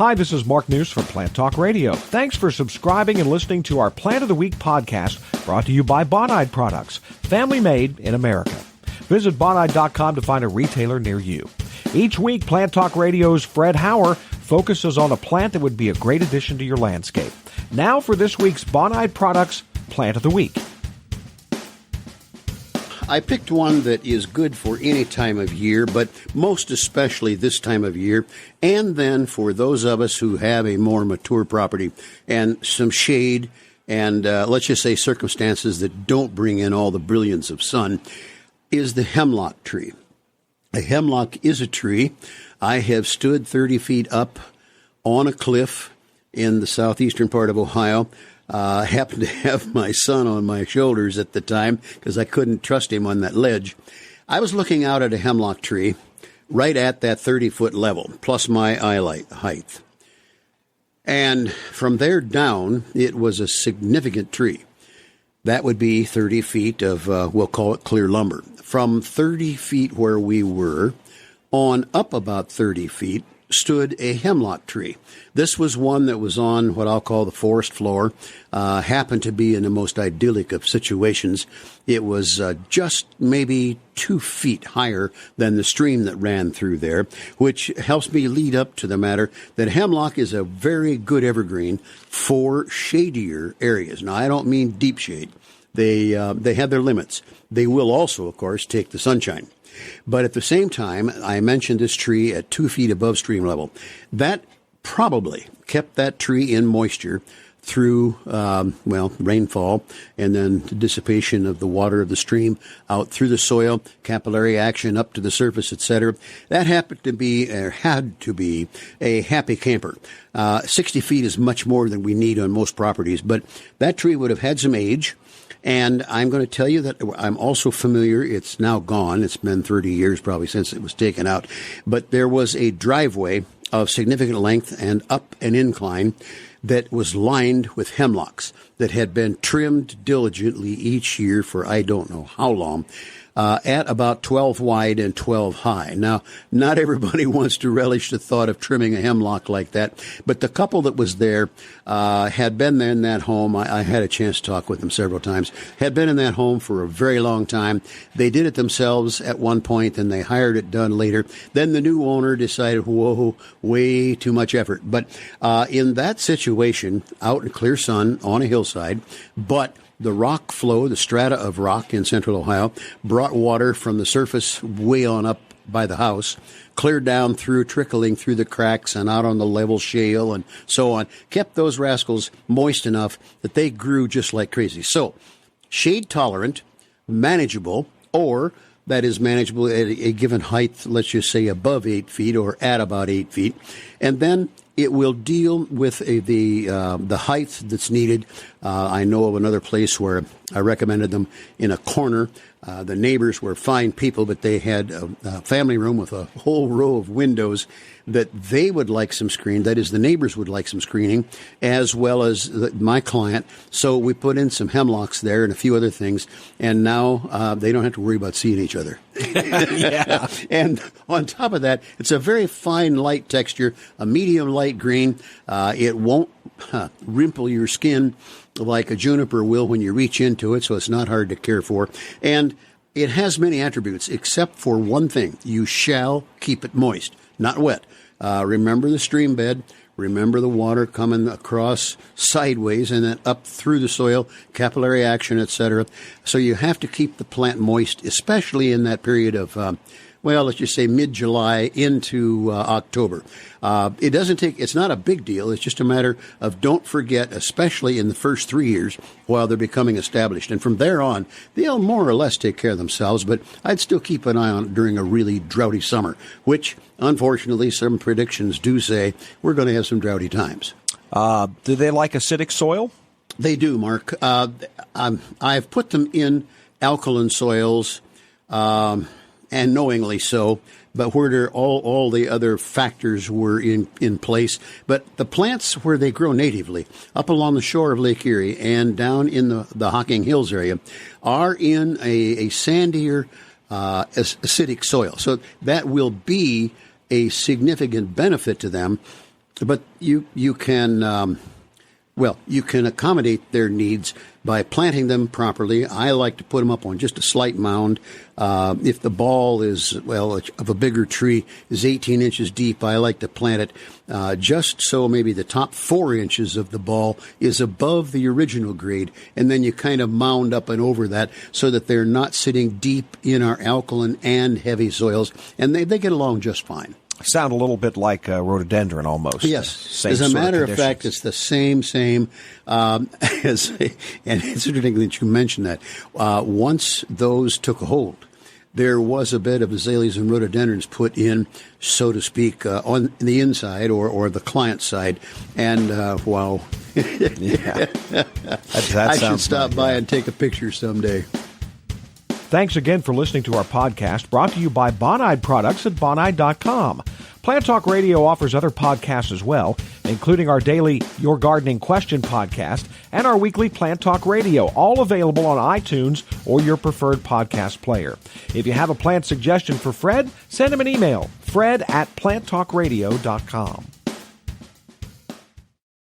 Hi, this is Mark News from Plant Talk Radio. Thanks for subscribing and listening to our Plant of the Week podcast, brought to you by Bonide Products, family made in America. Visit Bonide.com to find a retailer near you. Each week, Plant Talk Radio's Fred Hauer focuses on a plant that would be a great addition to your landscape. Now for this week's Bonide Products Plant of the Week. I picked one that is good for any time of year, but most especially this time of year, and then for those of us who have a more mature property and some shade and, let's just say, circumstances that don't bring in all the brilliance of sun, is the hemlock tree. A hemlock is a tree. I have stood 30 feet up on a cliff in the southeastern part of Ohio. Happened to have my son on my shoulders at the time because I couldn't trust him on that ledge. I was looking out at a hemlock tree right at that 30-foot level, plus my eye height. And from there down, it was a significant tree. That would be 30 feet of, we'll call it clear lumber. From 30 feet where we were on up about 30 feet, stood a hemlock tree. This was one that was on what I'll call the forest floor, happened to be in the most idyllic of situations. It was just maybe 2 feet higher than the stream that ran through there, which helps me lead up to the matter that hemlock is a very good evergreen for shadier areas. Now, I don't mean deep shade. They have their limits. They will also, of course, take the sunshine. But at the same time, I mentioned this tree at 2 feet above stream level. That probably kept that tree in moisture through, rainfall and then the dissipation of the water of the stream out through the soil, capillary action up to the surface, etc. That happened to be, or had to be, a happy camper. 60 feet is much more than we need on most properties, but that tree would have had some age. And I'm going to tell you that I'm also familiar. It's now gone. It's been 30 years probably since it was taken out. But there was a driveway of significant length and up an incline that was lined with hemlocks that had been trimmed diligently each year for I don't know how long. At about 12 wide and 12 high. Now, not everybody wants to relish the thought of trimming a hemlock like that, but the couple that was there had been there in that home. I had a chance to talk with them several times. Had been in that home for a very long time. They did it themselves at one point, and they hired it done later. Then the new owner decided, whoa, way too much effort. But in that situation, out in clear sun on a hillside, but the rock flow, the strata of rock in central Ohio, brought water from the surface way on up by the house, cleared down through, trickling through the cracks and out on the level shale and so on, kept those rascals moist enough that they grew just like crazy. So, shade tolerant, manageable, or that is manageable at a given height, let's just say above 8 feet or at about 8 feet. And then it will deal with the height that's needed. I know of another place where I recommended them in a corner. The neighbors were fine people, but they had a family room with a whole row of windows that they would like some screen. That is, the neighbors would like some screening, as well as my client. So we put in some hemlocks there and a few other things, and now they don't have to worry about seeing each other. Yeah. And on top of that, it's a very fine light texture, a medium light green. It won't rimple your skin like a juniper will when you reach into it, so it's not hard to care for. And it has many attributes, except for one thing. You shall keep it moist, not wet. Remember the stream bed. Remember the water coming across sideways and then up through the soil, capillary action, etc. So you have to keep the plant moist, especially in that period of, let's just say mid-July into October. It's not a big deal. It's just a matter of don't forget, especially in the first 3 years while they're becoming established. And from there on, they'll more or less take care of themselves, but I'd still keep an eye on it during a really droughty summer, which, unfortunately, some predictions do say we're going to have some droughty times. Do they like acidic soil? They do, Mark. I've put them in alkaline soils, and knowingly so, but where all the other factors were in place. But the plants where they grow natively, up along the shore of Lake Erie and down in the Hocking Hills area, are in a sandier, acidic soil. So that will be a significant benefit to them. But you can you can accommodate their needs by planting them properly. I like to put them up on just a slight mound. If the ball is, of a bigger tree, is 18 inches deep, I like to plant it just so maybe the top 4 inches of the ball is above the original grade, and then you kind of mound up and over that so that they're not sitting deep in our alkaline and heavy soils, and they get along just fine. Sound a little bit like rhododendron almost. Yes. Same As a matter of conditions. fact, it's the same as, and it's interesting that you mentioned that. Once those took a hold, there was a bed of azaleas and rhododendrons put in, so to speak, on the inside or the client side. And, wow. Yeah. I should stop by and take a picture someday. Thanks again for listening to our podcast, brought to you by Bonide Products at Bonide.com. Plant Talk Radio offers other podcasts as well, including our daily Your Gardening Question podcast and our weekly Plant Talk Radio, all available on iTunes or your preferred podcast player. If you have a plant suggestion for Fred, send him an email, fred@planttalkradio.com.